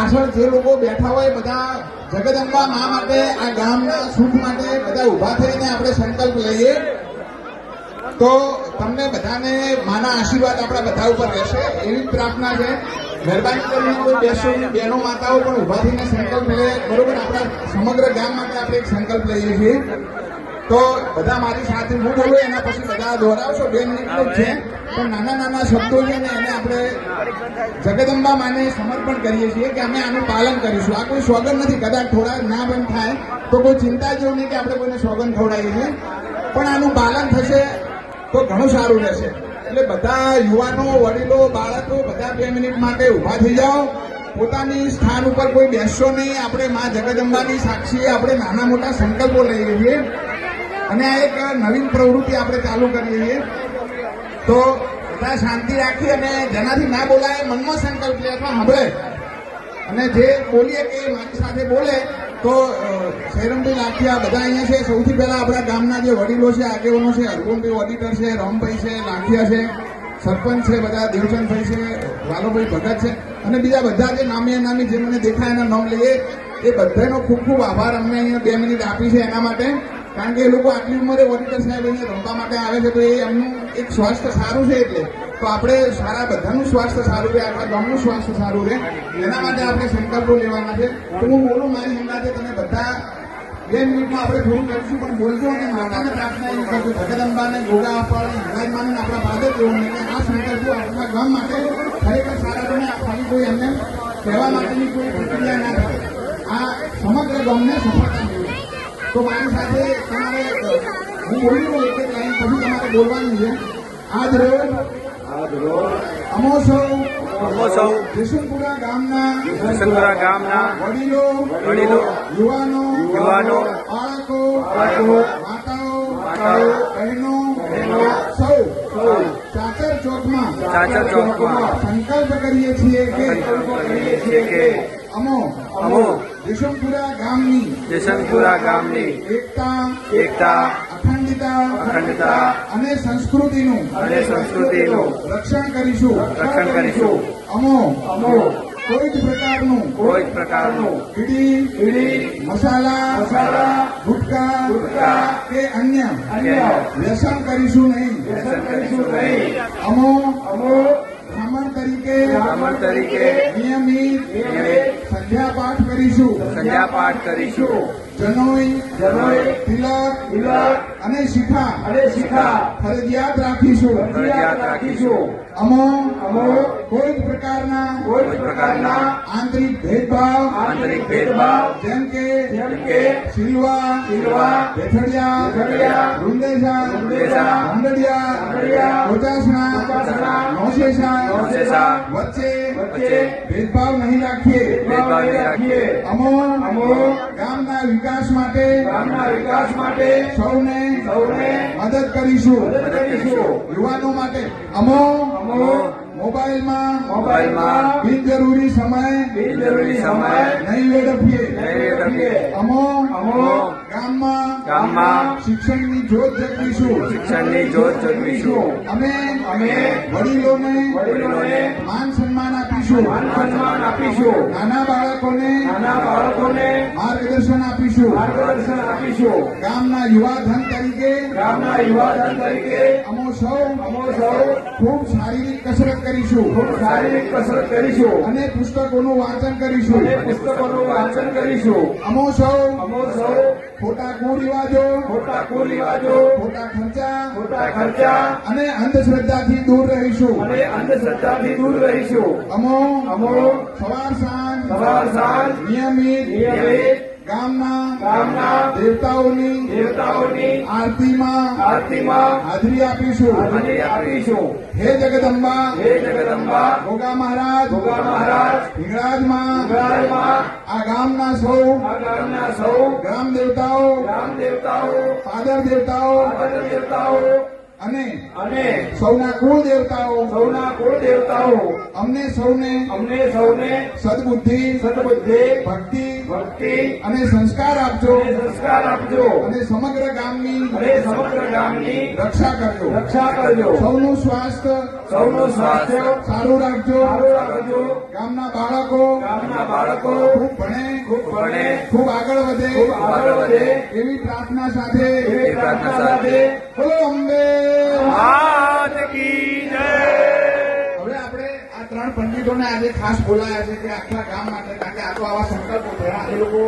પાછળ જે લોકો બેઠા હોય બધા જગદંબા મા માટે, આ ગામના સુખ માટે બધા ઉભા થઈને આપણે સંકલ્પ લઈએ તો તમને બધાને માના આશીર્વાદ આપણા બધા ઉપર રહેશે એવી પ્રાર્થના છે. મહેરબાની કરીને કોઈ બેસો બહેનો માતાઓ પણ ઉભા થઈને સંકલ્પ લે. બરોબર, આપણા સમગ્ર ગામ માટે આપણે એક સંકલ્પ લઈએ છીએ. તો બધા મારી સાથે હું બોલું એના પછી બધા દોહરાવશો. 2 મિનિટનો જ છે પણ નાના નાના શબ્દો છે ને એને આપણે જગદંબા માને સમર્પણ કરીએ છીએ કે અમે આનું પાલન કરીશું. આ કોઈ સોગંદ નથી, કદાચ થોડા ના બંધ થાય તો કોઈ ચિંતા જેવું નહીં કે આપણે કોઈને સોગંદ ખવડાવીએ છીએ, પણ આનું પાલન થશે તો ઘણું સારું રહેશે. એટલે બધા યુવાનો, વડીલો, બાળકો બધા 2 મિનિટ માટે ઉભા થઈ જાઓ. પોતાની સ્થાન ઉપર કોઈ બેસશો નહીં. આપણે મા જગદંબાની સાક્ષીએ આપણે નાના મોટા સંકલ્પો લઈએ છીએ અને આ એક નવીન પ્રવૃત્તિ આપણે ચાલુ કરીએ છીએ. તો બધા શાંતિ રાખી અને જેનાથી ના બોલાય મનમાં સંકલ્પ લે અથવા સાંભળે અને જે બોલીએ કે મારી સાથે બોલે. તો શૈરમભાઈ લાઠિયા બધા અહીંયા છે. સૌથી પહેલા આપણા ગામના જે વડીલો છે, આગેવાનો છે, હરગોનભાઈ ઓડિટર છે, રામભાઈ છે, લાઠિયા છે, સરપંચ છે, બધા દેવચંદભાઈ છે, વાલોભાઈ ભગત છે અને બીજા બધા જે નામી અનામી જે મને દેખાય એના નામ લઈએ. એ બધાનો ખૂબ ખૂબ આભાર. અમને અહીંયા 2 મિનિટ આપી છે એના માટે, કારણ કે એ લોકો આટલી ઉંમરે ઓડિટર સાહેબ અહીંયા રમવા માટે આવે છે તો એ એમનું એક સ્વાસ્થ્ય સારું છે. એટલે તો આપણે સારા બધાનું સ્વાસ્થ્ય સારું રહે, આપણા ગામનું સ્વાસ્થ્ય સારું રહે એના માટે આપણે સંકલ્પો લેવાના છે. તો હું બોલું મારી સંગાથે, તમે બધા 2 મિનિટમાં આપણે થોડું કરીશું પણ બોલજો અને માતાને પ્રાર્થના એ કરજો. જગદંબાને, ગોગા અપાળે, હિંગળાજમાને આપણા પાદર દેવોને કે આ સંકલ્પો આપણા ગામ માટે ખરેખર સારા બને. ખાલી કોઈ એમને કહેવા માટેની કોઈ પ્રક્રિયા ના થાય, આ સમગ્ર ગામને સફળતા મળે. તો મારી સાથે તમારે હું બોલી લઉં એક લાઈન પછી તમારે બોલવાનું છે. આજ રોજ અમો સૌ કિશનપુરા ગામના વડીલો, યુવાનો, બાળકો, માતાઓ, બહેનો સૌ ચાચર ચોકમાં સંકલ્પ કરીએ છીએ કે અમો કિશનપુરા ગામની એકતા, અખંડિતા અને સંસ્કૃતિનું રક્ષણ કરીશું. અમો કોઈ જ પ્રકારનું બીડી, મસાલા, ગુટકા કે અન્ય વ્યસન કરીશું નહીં. અમો બ્રાહ્મણ તરીકે નિયમિત સંધ્યા પાઠ કરીશું. જનોઈ, તિલક અને શિખા ફરજિયાત રાખીશું. અમો કોઈ જ પ્રકારના આંતરિક ભેદભાવ જેમ કે સિલવા, ભેથડિયા, રૂંદેસા, ભંડડિયા, કોચાસણા, નોશેસા વચ્ચે ભેદભાવ નહીં રાખીએ. અમો ગામના વિકાસ માટે સૌને મદદ કરીશું. યુવાનો માટે અમો મોબાઈલમાં બિનજરૂરી સમય નહીં વેડફીએ. અમો ગામમાં શિક્ષણની જ્યોત જગવીશું. અમે વડીલોને માન સન્માન આપીશું. નાના બાળકોને માર્ગદર્શન આપીશું. ગામના યુવાધન તરીકે અમો સૌ ખૂબ શારીરિક કસરત કરીશું અને પુસ્તકોનું વાંચન કરીશું. અમો સૌ ખોટા કુરિવાજો, ખોટા ખર્ચા અને અંધશ્રદ્ધાથી દૂર રહીશું. અમો સવાર સાંજ નિયમિત ગામના દેવતાઓની આરતીમાં હાજરી આપીશું. હે જગદંબા, ગોગા મહારાજ, હિંગળાજમાં આ ગામના સૌ ગ્રામ દેવતાઓ, પાદર દેવતાઓ અને સૌના કુળ દેવતાઓ અમને સૌને સદબુદ્ધિ, ભક્તિ ભક્તિ અને સંસ્કાર આપજો અને સંસ્કાર આપજો અને સમગ્ર ગામની અને સમગ્ર ગામની રક્ષા કરજો. રક્ષા કરજો. સૌનું સ્વાસ્થ્ય સૌનું સ્વાસ્થ્ય સારું રાખજો. સારું રાખજો. ગામના બાળકો ગામના બાળકો ખૂબ ભણે, ખૂબ ભણે, ખૂબ આગળ વધે ખૂબ આગળ વધે એવી પ્રાર્થના સાથે એવી પ્રાર્થના સાથે બોલો અંબે. માત કી જય. હવે આપણે આ ત્રણ પંડિતોને આજે ખાસ બોલાયા છે કે આખા ગામ માટે, કારણ કે આ તો આવા સંકલ્પો થયા એ લોકો